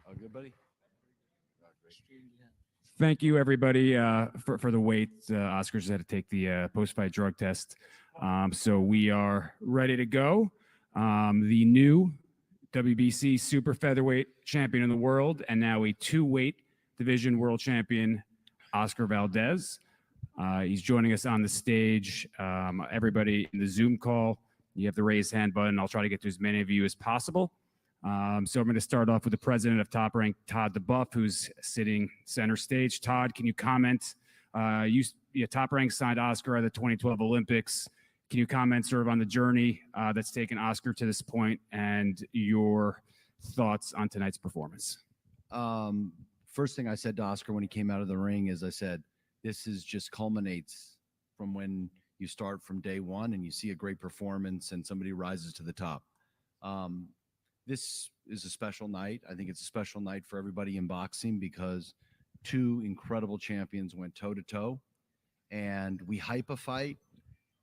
All good, buddy? Thank you, everybody, for the wait. Oscar's had to take the post-fight drug test. So we are ready to go. The new WBC super featherweight champion in the world, and now a two-weight division world champion, Oscar Valdez. He's joining us on the stage. Everybody in the Zoom call, you have the raise hand button. I'll try to get to as many of you as possible. So I'm going to start off with the president of Top Rank, Todd DeBuff, who's sitting center stage. Todd, can you comment? Top Rank signed Oscar at the 2012 Olympics. Can you comment sort of on the journey that's taken Oscar to this point and your thoughts on tonight's performance? First thing I said to Oscar when he came out of the ring is I said, this is just culminates from when you start from day one and you see a great performance and somebody rises to the top. This is a special night. I think it's a special night for everybody in boxing because two incredible champions went toe-to-toe, and we hype a fight,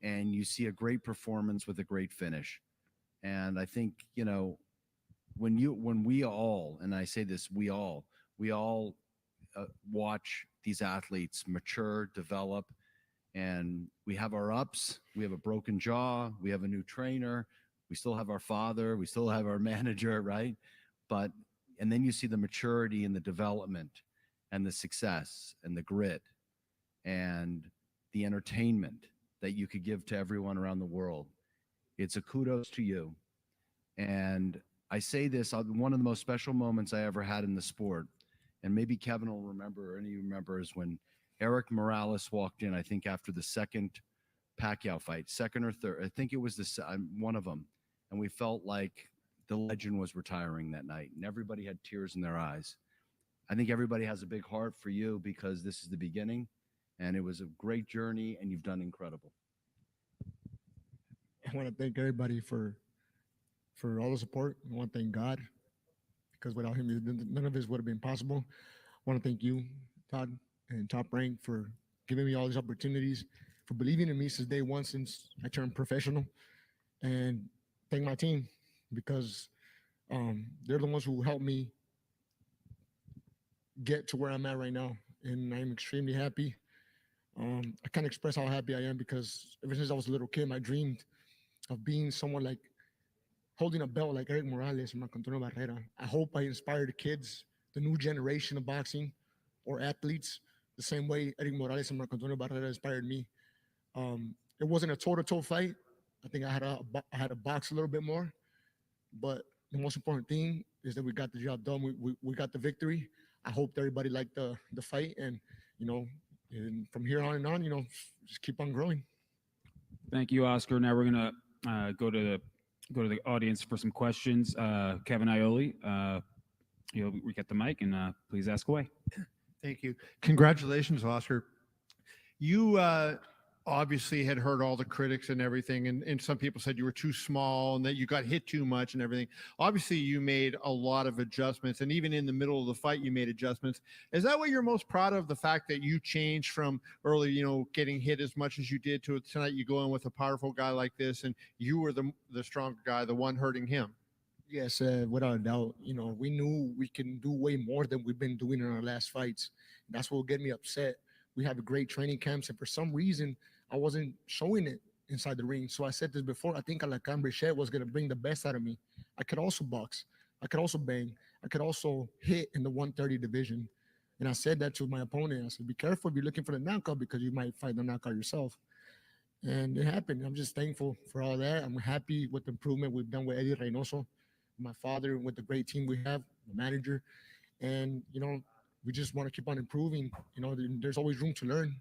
and you see a great performance with a great finish. And I think, you know, when we all, and I say this, we all watch these athletes mature, develop, and we have our ups, we have a broken jaw, we have a new trainer, we still have our father, we still have our manager, right? And then you see the maturity and the development and the success and the grit and the entertainment that you could give to everyone around the world. It's a kudos to you. And I say this, one of the most special moments I ever had in the sport, and maybe Kevin will remember, or any of you remember, is when Eric Morales walked in, I think after the second Pacquiao fight, second or third, I think it was one of them. And we felt like the legend was retiring that night, and everybody had tears in their eyes. I think everybody has a big heart for you because this is the beginning, and it was a great journey, and you've done incredible. I want to thank everybody for all the support. I want to thank God because without him, none of this would have been possible. I want to thank you, Todd, and Top Rank for giving me all these opportunities, for believing in me since day one, since I turned professional, and thank my team because they're the ones who helped me get to where I'm at right now, and I'm extremely happy. I can't express how happy I am because ever since I was a little kid, I dreamed of being someone like holding a belt like Eric Morales and Marco Antonio Barrera. I hope I inspire the kids, the new generation of boxing or athletes, the same way Eric Morales and Marco Antonio Barrera inspired me. It wasn't a toe-to-toe fight. I think I had to box a little bit more, but the most important thing is that we got the job done. We got the victory. I hope everybody liked the fight, and and from here on and on, just keep on growing. Thank you, Oscar. Now we're gonna go to the audience for some questions. Kevin Ioli, we get the mic, and please ask away. Thank you. Congratulations, Oscar. You obviously had heard all the critics and everything, and some people said you were too small and that you got hit too much and everything. Obviously, you made a lot of adjustments, and even in the middle of the fight, you made adjustments. Is that what you're most proud of, the fact that you changed from early, getting hit as much as you did to tonight you go in with a powerful guy like this, and you were the stronger guy, the one hurting him? Yes, without a doubt. We knew we can do way more than we've been doing in our last fights. That's what will get me upset. We have a great training camps, and for some reason, I wasn't showing it inside the ring. So I said this before. I think Berchelt was going to bring the best out of me. I could also box. I could also bang. I could also hit in the 130 division. And I said that to my opponent. I said, be careful if you're looking for the knockout because you might find the knockout yourself. And it happened. I'm just thankful for all that. I'm happy with the improvement we've done with Eddie Reynoso, my father, with the great team we have, the manager. And, we just want to keep on improving. There's always room to learn.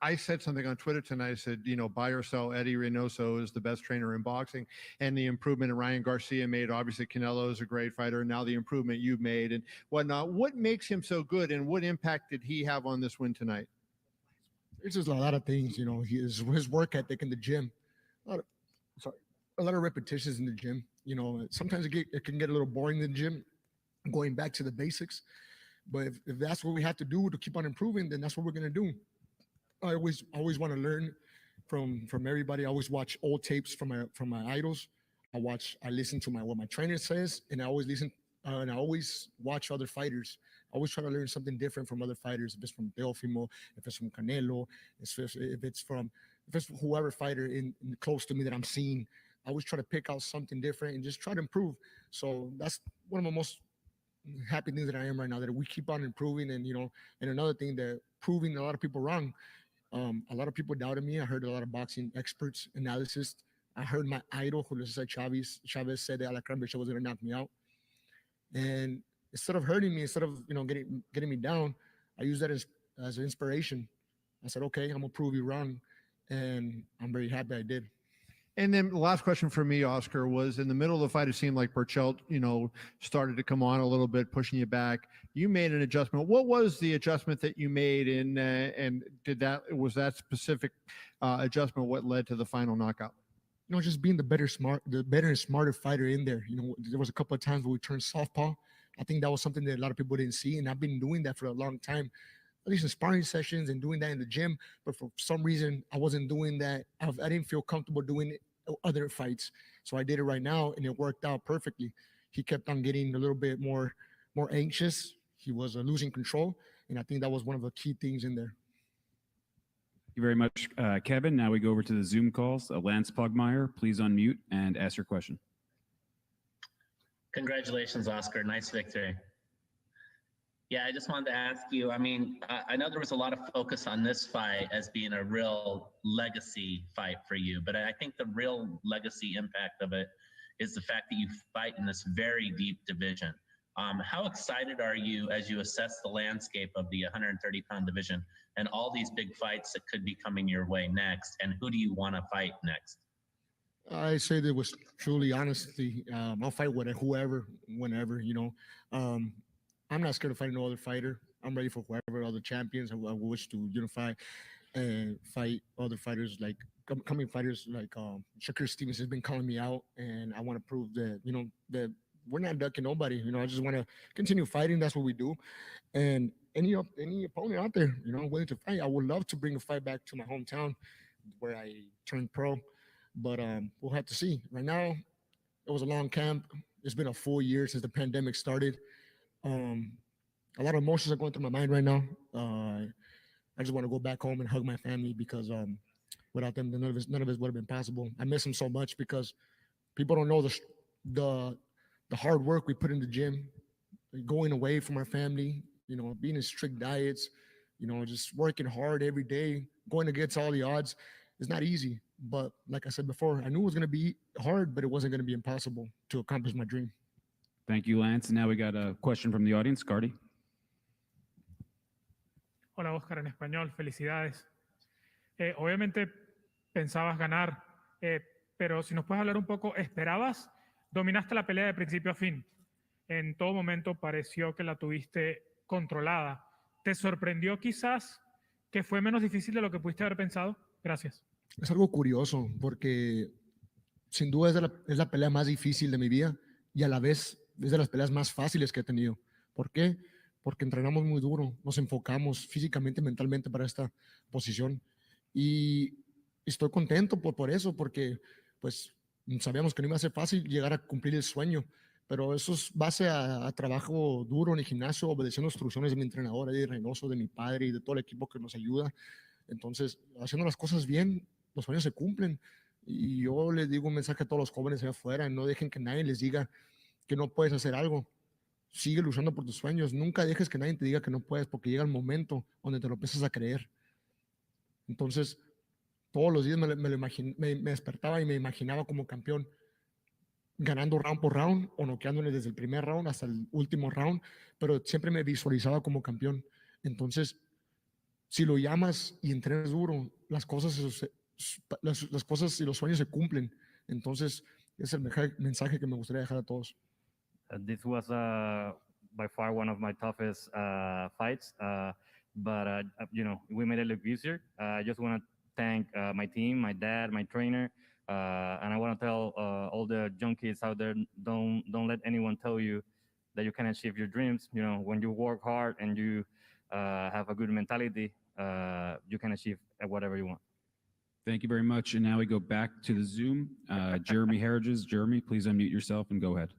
I said something on Twitter tonight. I said, buy or sell, Eddie Reynoso is the best trainer in boxing. And the improvement Ryan Garcia made, obviously Canelo is a great fighter. And now the improvement you've made and whatnot. What makes him so good, and what impact did he have on this win tonight? It's just a lot of things, his work ethic in the gym. A lot of repetitions in the gym. Sometimes it can get a little boring in the gym, going back to the basics. But if that's what we have to do to keep on improving, then that's what we're going to do. I always want to learn from everybody. I always watch old tapes from my idols. I listen to what my trainer says, and I always and I always watch other fighters. I always try to learn something different from other fighters. If it's from Teofimo, if it's from Canelo, if it's whoever fighter in close to me that I'm seeing, I always try to pick out something different and just try to improve. So that's one of my most happy things that I am right now, that we keep on improving. And and another thing, that proving a lot of people wrong. A lot of people doubted me. I heard a lot of boxing experts analysis. I heard my idol, Julio Cesar Chavez said that Alacran Berchelt was going to knock me out. And instead of hurting me, instead of getting me down, I used that as an inspiration. I said, okay, I'm gonna prove you wrong, and I'm very happy I did. And then the last question for me, Oscar, was in the middle of the fight, it seemed like Berchelt, started to come on a little bit, pushing you back. You made an adjustment. What was the adjustment that you made, and was that specific adjustment what led to the final knockout? Just being the better and smarter fighter in there. There was a couple of times where we turned southpaw. I think that was something that a lot of people didn't see, and I've been doing that for a long time, at least in sparring sessions and doing that in the gym. But for some reason, I wasn't doing that. I didn't feel comfortable doing it other fights, so I did it right now, and it worked out perfectly. He kept on getting a little bit more anxious. He was losing control, and I think that was one of the key things in there. Thank you very much, Kevin. Now we go over to the Zoom calls. Lance Pugmire, please unmute and ask your question. Congratulations, Oscar. Nice victory. Yeah, I just wanted to ask you, I know there was a lot of focus on this fight as being a real legacy fight for you, but I think the real legacy impact of it is the fact that you fight in this very deep division. How excited are you as you assess the landscape of the 130-pound division and all these big fights that could be coming your way next, and who do you want to fight next? I say that was truly, honestly, I'll fight with whoever, whenever, I'm not scared to fight no other fighter. I'm ready for whoever other champions. I wish to unify and fight other fighters, like coming fighters like Shakur Stevens has been calling me out, and I want to prove that that we're not ducking nobody. I just want to continue fighting. That's what we do. And any opponent out there, willing to fight, I would love to bring a fight back to my hometown where I turned pro. But we'll have to see. Right now, it was a long camp. It's been a full year since the pandemic started. A lot of emotions are going through my mind right now. I just want to go back home and hug my family, because without them, none of this would have been possible. I miss them so much, because people don't know the hard work we put in the gym, going away from our family, being in strict diets, just working hard every day, going against all the odds. It's not easy. But like I said before, I knew it was going to be hard, but it wasn't going to be impossible to accomplish my dream. Thank you, Lance. And now we got a question from the audience. Cardi. Hola, Oscar, en español. Felicidades. Obviamente pensabas ganar, pero si nos puedes hablar un poco, ¿esperabas? Dominaste la pelea de principio a fin. En todo momento pareció que la tuviste controlada. ¿Te sorprendió quizás que fue menos difícil de lo que pudiste haber pensado? Gracias. Es algo curioso, porque sin duda es la pelea más difícil de mi vida, y a la vez es de las peleas más fáciles que he tenido. ¿Por qué? Porque entrenamos muy duro, nos enfocamos físicamente y mentalmente para esta posición, y estoy contento por eso, porque pues sabíamos que no iba a ser fácil llegar a cumplir el sueño, pero eso es base a trabajo duro en el gimnasio, obedeciendo instrucciones de mi entrenador, Eddie Reynoso, de mi padre y de todo el equipo que nos ayuda. Entonces, haciendo las cosas bien, los sueños se cumplen. Y yo les digo un mensaje a todos los jóvenes allá afuera: no dejen que nadie les diga que no puedes hacer algo. Sigue luchando por tus sueños. Nunca dejes que nadie te diga que no puedes, porque llega el momento donde te lo empiezas a creer. Entonces, todos los días me despertaba y me imaginaba como campeón, ganando round por round o noqueándole desde el primer round hasta el último round, pero siempre me visualizaba como campeón. Entonces, si lo llamas y entrenas duro, las cosas y los sueños se cumplen. Entonces, es el mensaje que me gustaría dejar a todos. This was by far one of my toughest fights, but we made it look easier. I just want to thank my team, my dad, my trainer, and I want to tell all the young kids out there: don't let anyone tell you that you can achieve your dreams. When you work hard and you have a good mentality, you can achieve whatever you want. Thank you very much. And now we go back to the Zoom. Jeremy Harridges. Jeremy, please unmute yourself and go ahead.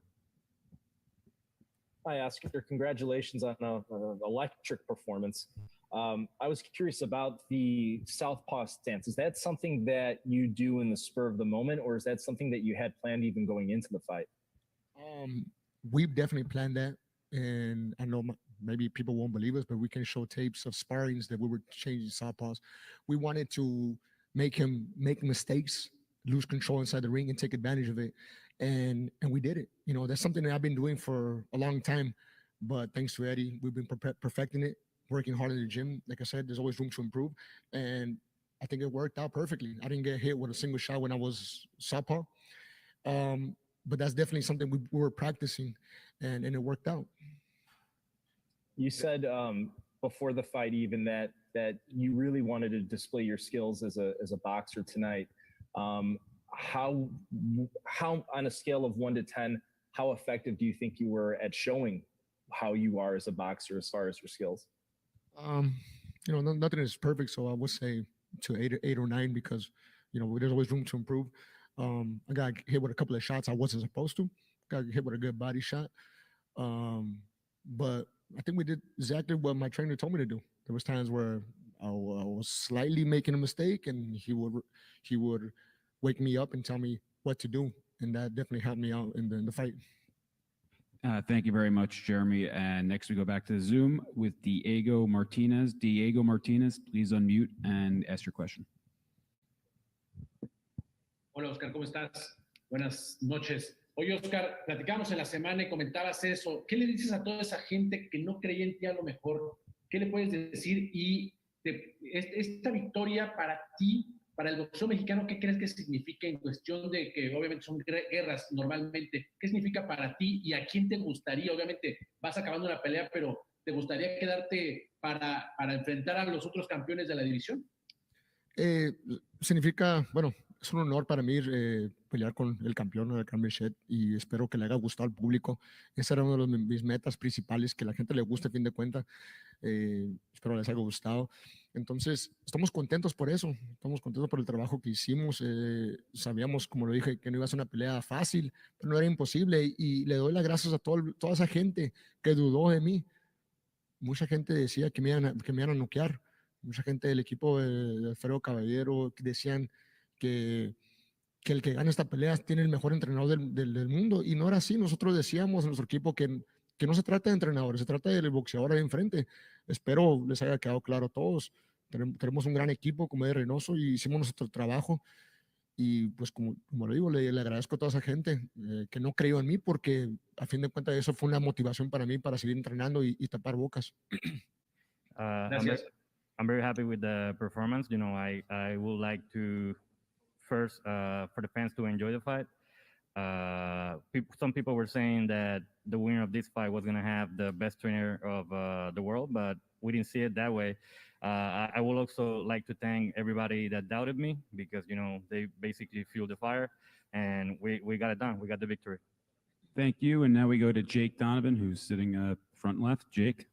Hi, Oscar. Congratulations on an electric performance. I was curious about the southpaw stance. Is that something that you do in the spur of the moment, or is that something that you had planned even going into the fight? We've definitely planned that, and I know maybe people won't believe us, but we can show tapes of sparrings that we were changing southpaws. We wanted to make him make mistakes, lose control inside the ring, and take advantage of it, and we did it. You know, that's something that I've been doing for a long time, but thanks to Eddie, we've been perfecting it, working hard in the gym. Like I said, there's always room to improve, and I think it worked out perfectly. I didn't get hit with a single shot when I was southpaw. But that's definitely something we were practicing, and it worked out. You said before the fight even that you really wanted to display your skills as a boxer tonight. How on a scale of 1 to 10, how effective do you think you were at showing how you are as a boxer as far as your skills? You know, nothing is perfect, so I would say to eight or 9, because you know there's always room to improve. I got hit with a couple of shots I wasn't supposed to. Got hit with a good body shot. But I think we did exactly what my trainer told me to do. There was times where I was slightly making a mistake, and he would wake me up and tell me what to do, and that definitely helped me out in the fight. Thank you very much, Jeremy. And next we go back to Zoom with Diego Martinez. Diego Martinez, please unmute and ask your question. Hola, Oscar, ¿cómo estás? Buenas noches. Oye, Oscar, platicamos en la semana y comentabas eso. ¿Qué le dices a toda esa gente que no creía en ti a lo mejor? ¿Qué le puedes decir? Y esta victoria para ti, para el boxeo mexicano, ¿qué crees que significa en cuestión de que obviamente son guerras normalmente? ¿Qué significa para ti y a quién te gustaría? Obviamente vas acabando una pelea, pero ¿te gustaría quedarte para enfrentar a los otros campeones de la división? Significa, bueno, es un honor para mí pelear con el campeón, el Berchelt, y espero que le haya gustado al público. Esa era una de mis metas principales, que la gente le guste a fin de cuentas. Espero les haya gustado. Entonces, estamos contentos por eso, estamos contentos por el trabajo que hicimos. Sabíamos, como lo dije, que no iba a ser una pelea fácil, pero no era imposible, y le doy las gracias a toda esa gente que dudó de mí. Mucha gente decía que me iban a noquear. Mucha gente del equipo de Alfredo Caballero decían que el que gana esta pelea tiene el mejor entrenador del mundo, y no era así. Nosotros decíamos en nuestro equipo que no se trata de entrenadores, se trata del boxeador ahí enfrente. Espero les haya quedado claro a todos. Tenemos un gran equipo como de Reynoso, y hicimos nuestro trabajo, y pues como lo digo, le agradezco a toda esa gente que no creyó en mí, porque a fin de cuentas eso fue una motivación para mí para seguir entrenando y tapar bocas. I'm very happy with the performance. You know, I would like to first for the fans to enjoy the fight. Some people were saying that the winner of this fight was going to have the best trainer of the world, but we didn't see it that way. I would also like to thank everybody that doubted me, because, you know, they basically fueled the fire, and we got it done. We got the victory. Thank you. And now we go to Jake Donovan, who's sitting front left. Jake.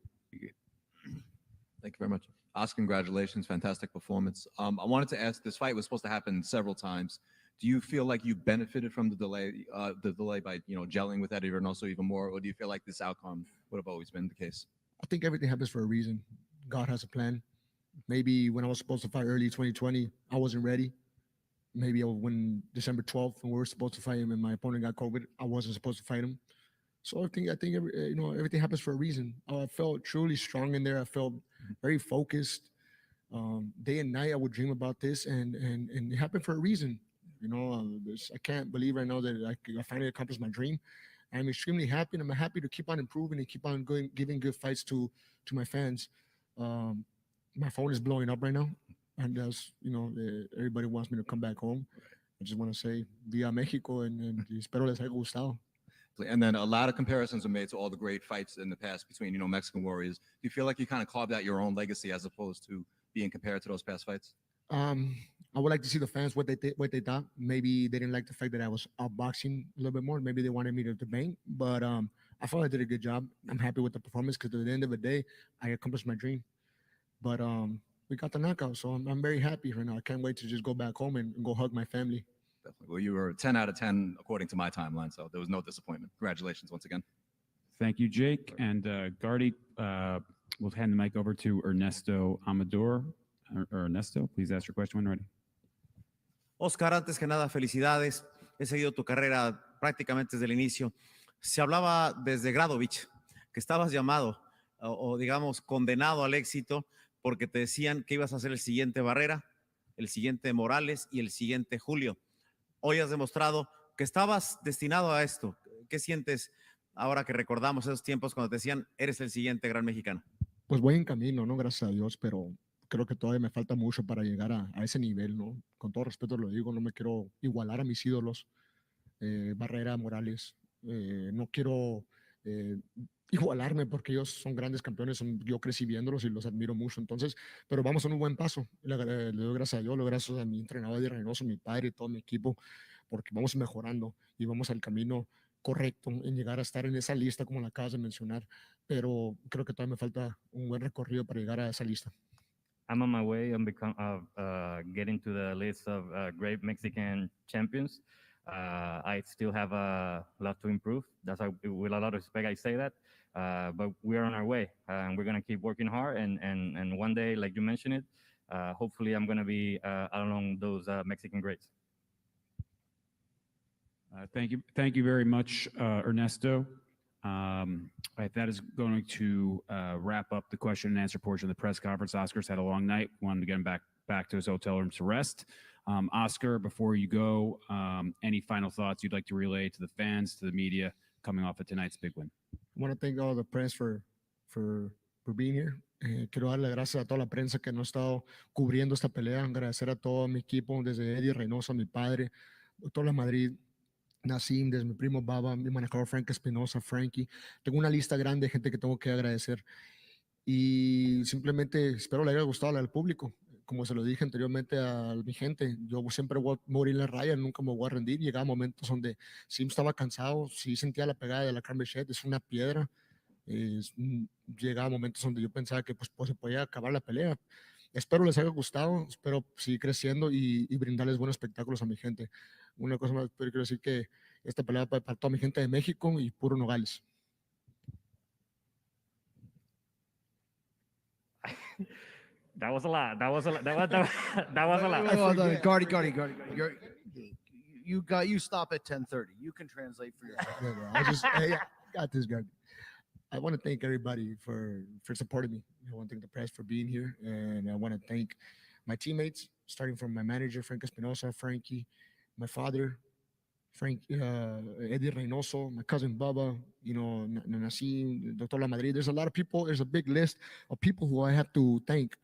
Thank you very much. Oscar, congratulations. Fantastic performance. I wanted to ask, this fight was supposed to happen several times. Do you feel like you benefited from the delay by, you know, gelling with Eddie Reynoso even more, or do you feel like this outcome would have always been the case? I think everything happens for a reason. God has a plan. Maybe when I was supposed to fight early 2020, I wasn't ready. Maybe when December 12th, when we were supposed to fight him and my opponent got COVID, I wasn't supposed to fight him. So I think everything happens for a reason. I felt truly strong in there. I felt very focused. Day and night I would dream about this, and it happened for a reason. You know, I can't believe right now that I finally accomplished my dream. I'm extremely happy, and I'm happy to keep on improving and keep on giving good fights to my fans. My phone is blowing up right now, and everybody wants me to come back home. I just want to say via Mexico, and espero les haya gustado. And then a lot of comparisons are made to all the great fights in the past between, you know, Mexican warriors. Do you feel like you kind of carved out your own legacy as opposed to being compared to those past fights? I would like to see the fans what they thought. Maybe they didn't like the fact that I was outboxing a little bit more. Maybe they wanted me to bang, but I felt I did a good job. I'm happy with the performance, because at the end of the day, I accomplished my dream. But we got the knockout, so I'm very happy right now. I can't wait to just go back home and go hug my family. Definitely. Well, you were 10 out of 10 according to my timeline, so there was no disappointment. Congratulations once again. Thank you, Jake. And Gardy, we'll hand the mic over to Ernesto Amador. Ernesto, please ask your question when ready. Oscar, antes que nada, felicidades. He seguido tu carrera prácticamente desde el inicio. Se hablaba desde Gradovich que estabas llamado o digamos condenado al éxito porque te decían que ibas a ser el siguiente Barrera, el siguiente Morales y el siguiente Julio. Hoy has demostrado que estabas destinado a esto. ¿Qué sientes ahora que recordamos esos tiempos cuando te decían eres el siguiente gran mexicano? Pues voy en camino, ¿no? Gracias a Dios, pero creo que todavía me falta mucho para llegar a ese nivel, ¿no? Con todo respeto lo digo, no me quiero igualar a mis ídolos, Barrera, Morales. No quiero igualarme porque ellos son grandes campeones, yo crecí viéndolos y los admiro mucho. Entonces, pero vamos en un buen paso. Le doy gracias a Dios, le doy gracias a mi entrenador de Reynoso, mi padre y todo mi equipo, porque vamos mejorando y vamos al camino correcto en llegar a estar en esa lista como la acabas de mencionar, pero creo que todavía me falta un buen recorrido para llegar a esa lista. I'm on my way on getting to the list of great Mexican champions. I still have a lot to improve. That's how, with a lot of respect, I say that. But we're on our way, and we're gonna keep working hard. And one day, like you mentioned it, hopefully I'm gonna be along those Mexican greats. Thank you very much, Ernesto. Right, that is going to wrap up the question and answer portion of the press conference. Oscar's had a long night. Wanted to get him back to his hotel room to rest. Oscar, before you go, any final thoughts you'd like to relay to the fans, to the media, coming off of tonight's big win? I want to thank all the press for being here. Quiero darle gracias a toda la prensa que nos ha estado cubriendo esta pelea. Agradecer a todo mi equipo, desde Eddie Reynoso, mi padre, Doctor La Madrid, Nassim, desde mi primo Baba, mi manejador Frank Espinosa, Frankie. Tengo una lista grande de gente que tengo que agradecer. Y simplemente espero le haya gustado al público. Como se lo dije anteriormente a mi gente, yo siempre voy a morir en la raya, nunca me voy a rendir. Llegaba momentos donde sí estaba cansado, sí sentía la pegada de la Berchelt, es una piedra. Llegaba momentos donde yo pensaba que pues se podía acabar la pelea. Espero les haya gustado, espero seguir creciendo y brindarles buenos espectáculos a mi gente. Una cosa más, pero quiero decir que esta pelea para toda mi gente de México y puro Nogales. That was a lot. That was a lot. That was a lot. Hold on, Gardy. You stop at 10:30. You can translate for yourself. Hey, I got this, guy. I want to thank everybody for supporting me. I want to thank the press for being here, and I want to thank my teammates, starting from my manager Frank Espinosa, Frankie, my father, Eddie Reynoso, my cousin Baba, Nassim, Doctor La Madrid. There's a lot of people. There's a big list of people who I have to thank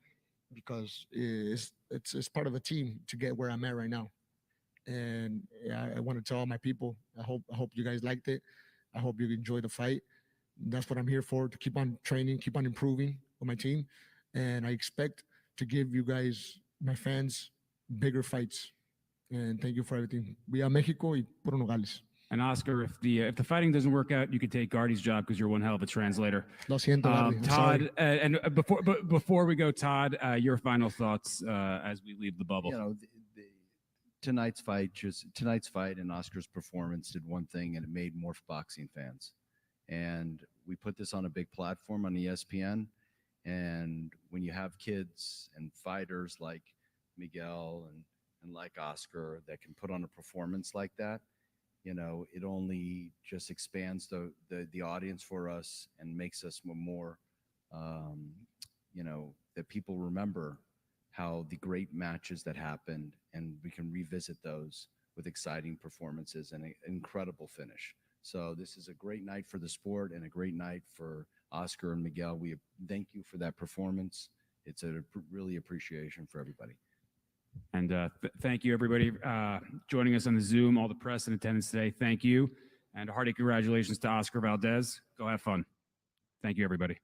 because it's part of a team to get where I'm at right now. And I want to tell all my people, I hope you guys liked it. I hope you enjoyed the fight. That's what I'm here for, to keep on training, keep on improving with my team. And I expect to give you guys, my fans, bigger fights. And thank you for everything. Viva Mexico y puro Nogales. And Oscar, if the fighting doesn't work out, you could take Gardy's job because you're one hell of a translator. Lo siento, Gardy. Todd, and before we go, Todd, your final thoughts as we leave the bubble. Tonight's fight and Oscar's performance did one thing, and it made more boxing fans. And we put this on a big platform on ESPN. And when you have kids and fighters like Miguel and like Oscar that can put on a performance like that, it only just expands the audience for us and makes us more, that people remember how the great matches that happened, and we can revisit those with exciting performances and an incredible finish. So this is a great night for the sport and a great night for Oscar and Miguel. We thank you for that performance. It's a really appreciation for everybody. And thank you, everybody, joining us on the Zoom, all the press in attendance today. Thank you. And a hearty congratulations to Oscar Valdez. Go have fun. Thank you, everybody.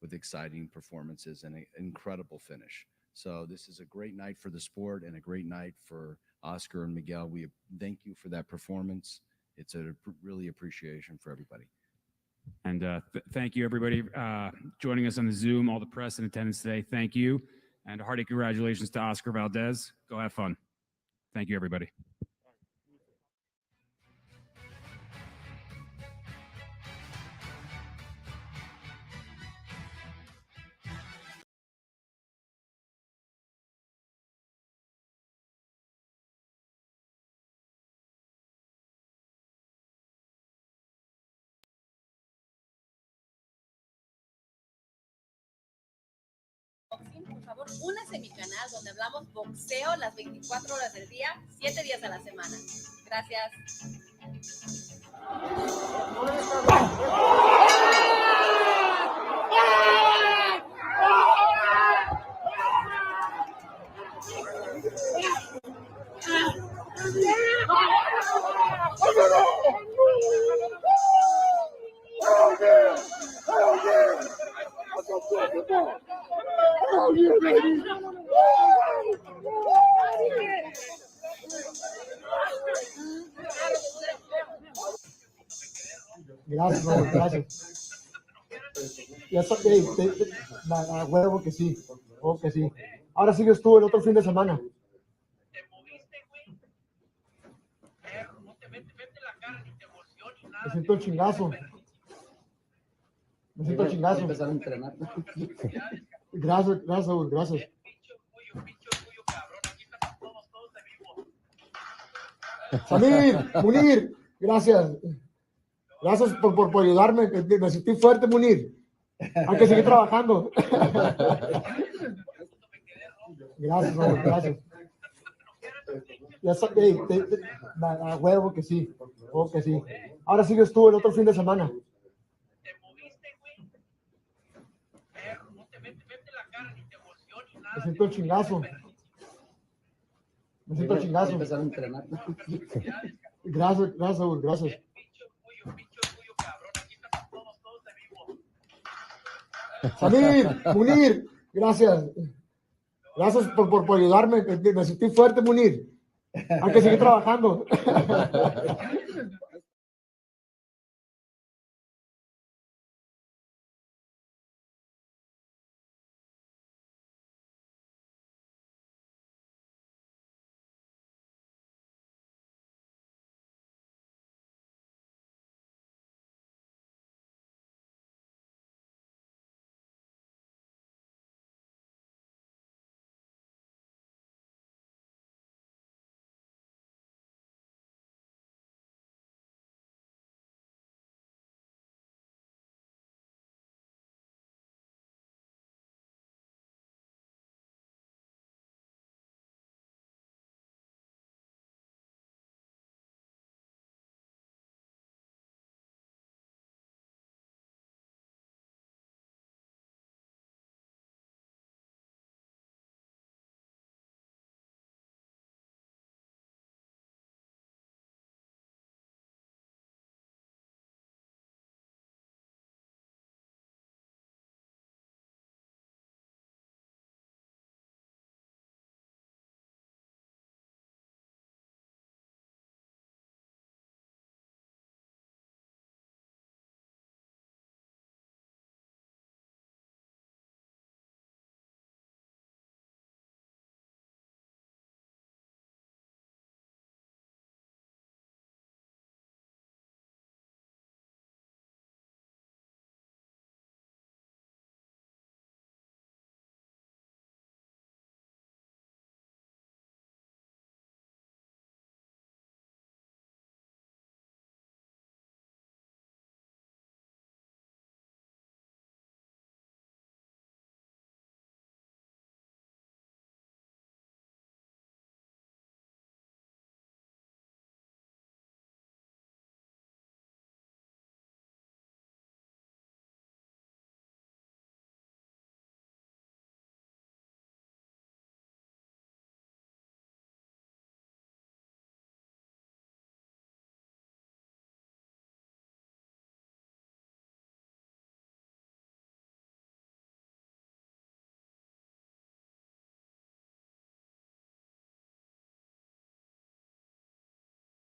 with exciting performances and an incredible finish. So this is a great night for the sport and a great night for Oscar and Miguel. We thank you for that performance. It's a really appreciation for everybody. And thank you, everybody, joining us on the Zoom, all the press in attendance today. Thank you. And a hearty congratulations to Oscar Valdez. Go have fun. Thank you, everybody. Por favor, únase a mi canal donde hablamos boxeo las 24 horas del día, 7 días a la semana. Gracias. Gracias, Raúl, gracias. Ya está, a huevo que sí, huevo que sí. Ahora sigues tú el otro fin de semana. Me siento el chingazo. Me siento el chingazo. Empezar a entrenar. Gracias, gracias, Raúl, gracias. Samir, Munir, gracias. Gracias por ayudarme. Me sentí fuerte, Munir. Hay que seguir trabajando. Gracias, Raúl, gracias. Ya está, a huevo que sí, huevo que sí. Ahora sigues tú el otro fin de semana. Me siento el chingazo. Me siento el chingazo. Empezar a entrenar. Gracias, gracias, Raúl, gracias. Samir, Munir, gracias. Gracias por ayudarme. Me sentí fuerte, Munir. Hay que seguir trabajando.